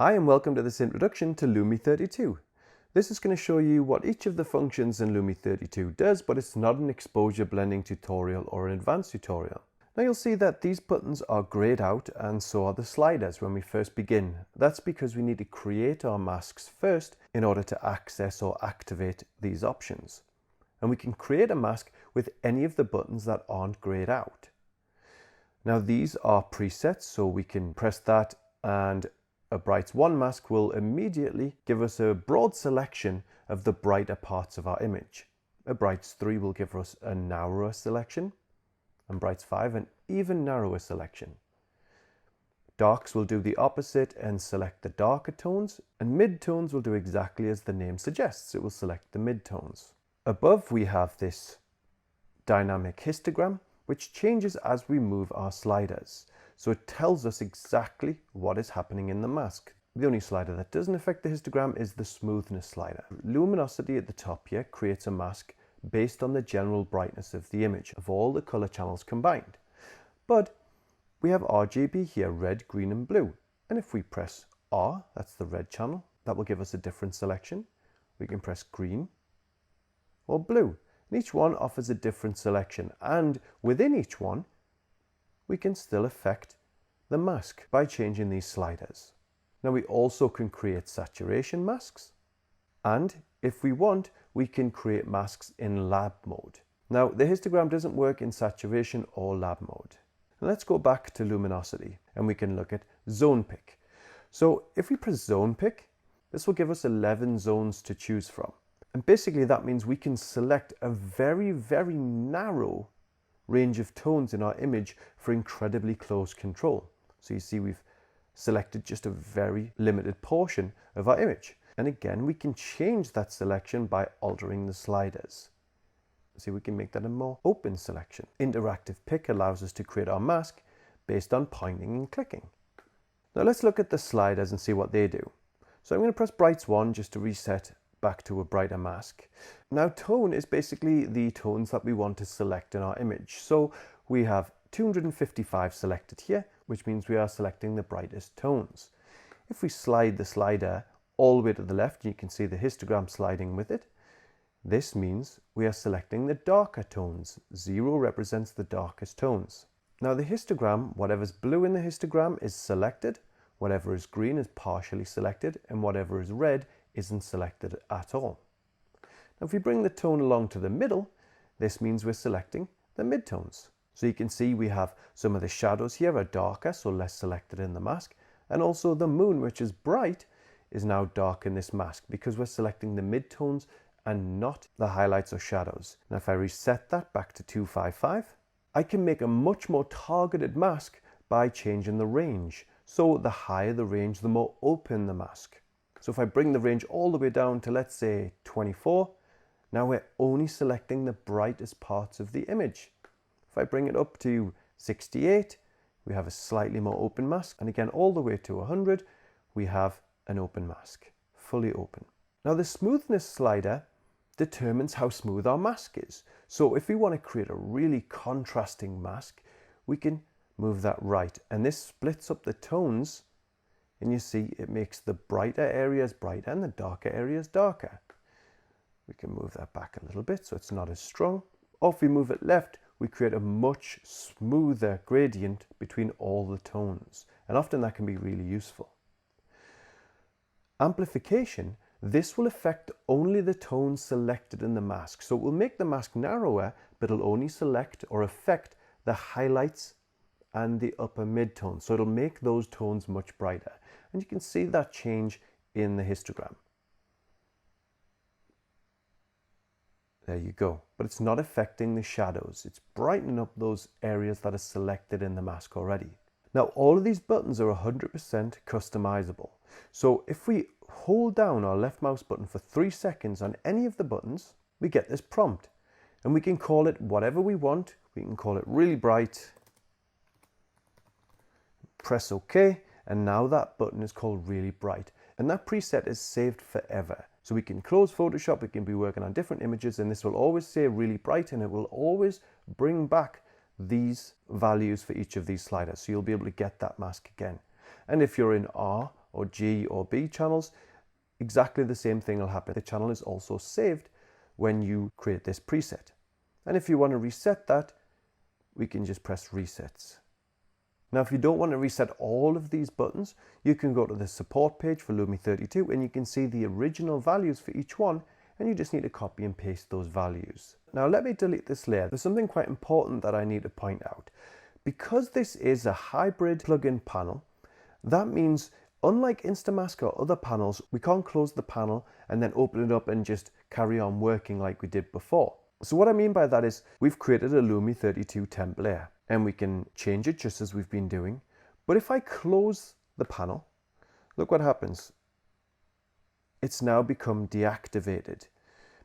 Hi and welcome to this introduction to Lumi32. This is going to show you what each of the functions in Lumi32 does, but it's not an exposure blending tutorial or an advanced tutorial. Now you'll see that these buttons are grayed out and so are the sliders when we first begin. That's because we need to create our masks first in order to access or activate these options. And we can create a mask with any of the buttons that aren't grayed out. Now these are presets, so we can press that and a Brights 1 mask will immediately give us a broad selection of the brighter parts of our image. A Brights 3 will give us a narrower selection, and Brights 5 an even narrower selection. Darks will do the opposite and select the darker tones, and midtones will do exactly as the name suggests. It will select the midtones. Above we have this dynamic histogram, which changes as we move our sliders. So it tells us exactly what is happening in the mask. The only slider that doesn't affect the histogram is the smoothness slider. Luminosity at the top here creates a mask based on the general brightness of the image, of all the color channels combined. But we have RGB here, red, green and blue. And if we press R, that's the red channel, that will give us a different selection. We can press green or blue. And each one offers a different selection. And within each one, we can still affect the mask by changing these sliders. Now we also can create saturation masks, and if we want, we can create masks in lab mode. Now the histogram doesn't work in saturation or lab mode. Now, let's go back to luminosity and we can look at zone pick. So if we press zone pick, this will give us 11 zones to choose from. And basically that means we can select a very, very narrow range of tones in our image for incredibly close control. So you see we've selected just a very limited portion of our image. And again, we can change that selection by altering the sliders. See, we can make that a more open selection. Interactive pick allows us to create our mask based on pointing and clicking. Now let's look at the sliders and see what they do. So I'm going to press Brights 1 just to reset back to a brighter mask. Now tone is basically the tones that we want to select in our image. So we have 255 selected here, which means we are selecting the brightest tones. If we slide the slider all the way to the left, you can see the histogram sliding with it. This means we are selecting the darker tones. 0 represents the darkest tones. Now the histogram, whatever's blue in the histogram is selected, whatever is green is partially selected, and whatever is red isn't selected at all. Now if we bring the tone along to the middle, this means we're selecting the midtones. So you can see we have some of the shadows here are darker, so less selected in the mask, and also the moon, which is bright, is now dark in this mask because we're selecting the midtones and not the highlights or shadows. Now if I reset that back to 255, I can make a much more targeted mask by changing the range. So the higher the range, the more open the mask. So if I bring the range all the way down to, let's say, 24, now we're only selecting the brightest parts of the image. If I bring it up to 68, we have a slightly more open mask. And again, all the way to 100, we have an open mask, fully open. Now the smoothness slider determines how smooth our mask is. So if we want to create a really contrasting mask, we can move that right. And this splits up the tones. And you see it makes the brighter areas brighter and the darker areas darker. We can move that back a little bit so it's not as strong. Or if we move it left, we create a much smoother gradient between all the tones. And often that can be really useful. Amplification, this will affect only the tones selected in the mask. So it will make the mask narrower, but it'll only select or affect the highlights and the upper mid-tones. So it'll make those tones much brighter. And you can see that change in the histogram. There you go. But it's not affecting the shadows. It's brightening up those areas that are selected in the mask already. Now all of these buttons are 100% customizable. So if we hold down our left mouse button for 3 seconds on any of the buttons, we get this prompt. And we can call it whatever we want. We can call it really bright. Press OK, and now that button is called really bright, and that preset is saved forever. So we can close Photoshop, we can be working on different images, and this will always say really bright, and it will always bring back these values for each of these sliders. So you'll be able to get that mask again. And if you're in R or G or B channels, exactly the same thing will happen. The channel is also saved when you create this preset. And if you want to reset that, we can just press resets. Now, if you don't want to reset all of these buttons, you can go to the support page for Lumi32 and you can see the original values for each one, and you just need to copy and paste those values. Now, let me delete this layer. There's something quite important that I need to point out. Because this is a hybrid plugin panel, that means unlike Instamask or other panels, we can't close the panel and then open it up and just carry on working like we did before. So what I mean by that is we've created a Lumi32 temp layer and we can change it just as we've been doing. But if I close the panel, look what happens. It's now become deactivated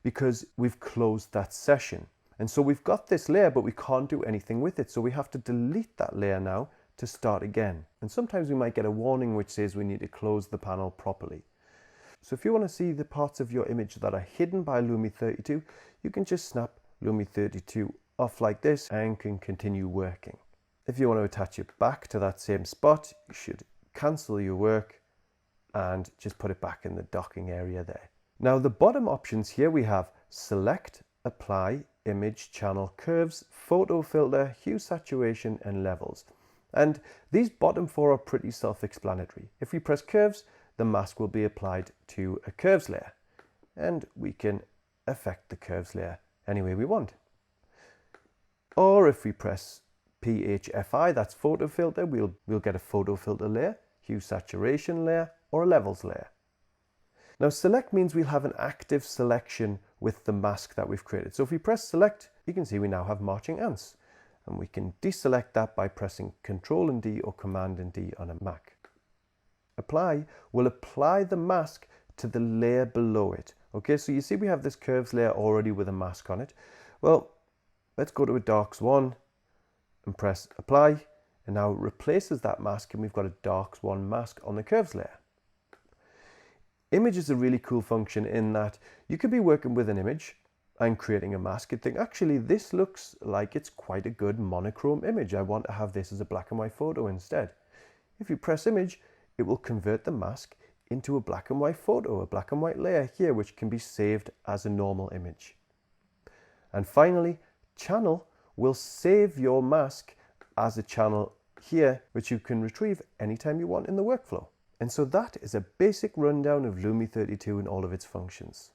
because we've closed that session. And so we've got this layer, but we can't do anything with it. So we have to delete that layer now to start again. And sometimes we might get a warning which says we need to close the panel properly. So if you want to see the parts of your image that are hidden by Lumi32, you can just snap Lumi32 off like this and can continue working. If you want to attach it back to that same spot, you should cancel your work and just put it back in the docking area there. Now the bottom options here we have select, apply, image, channel, curves, photo filter, hue, saturation and levels. And these bottom four are pretty self-explanatory. If we press curves, the mask will be applied to a curves layer and we can affect the curves layer any way we want. Or if we press PHFI, that's photo filter, we'll get a photo filter layer, hue saturation layer or a levels layer. Now select means we'll have an active selection with the mask that we've created. So if we press select, you can see we now have marching ants. And we can deselect that by pressing Ctrl and D or Command and D on a Mac. Apply will apply the mask to the layer below it. Okay, so you see we have this curves layer already with a mask on it. Well, let's go to a darks one and press apply, and now it replaces that mask and we've got a darks one mask on the curves layer. Image is a really cool function in that you could be working with an image and creating a mask and think, actually, this looks like it's quite a good monochrome image. I want to have this as a black and white photo instead. If you press image, it will convert the mask into a black and white photo, a black and white layer here, which can be saved as a normal image. And finally, channel will save your mask as a channel here, which you can retrieve anytime you want in the workflow. And so that is a basic rundown of Lumi32 and all of its functions.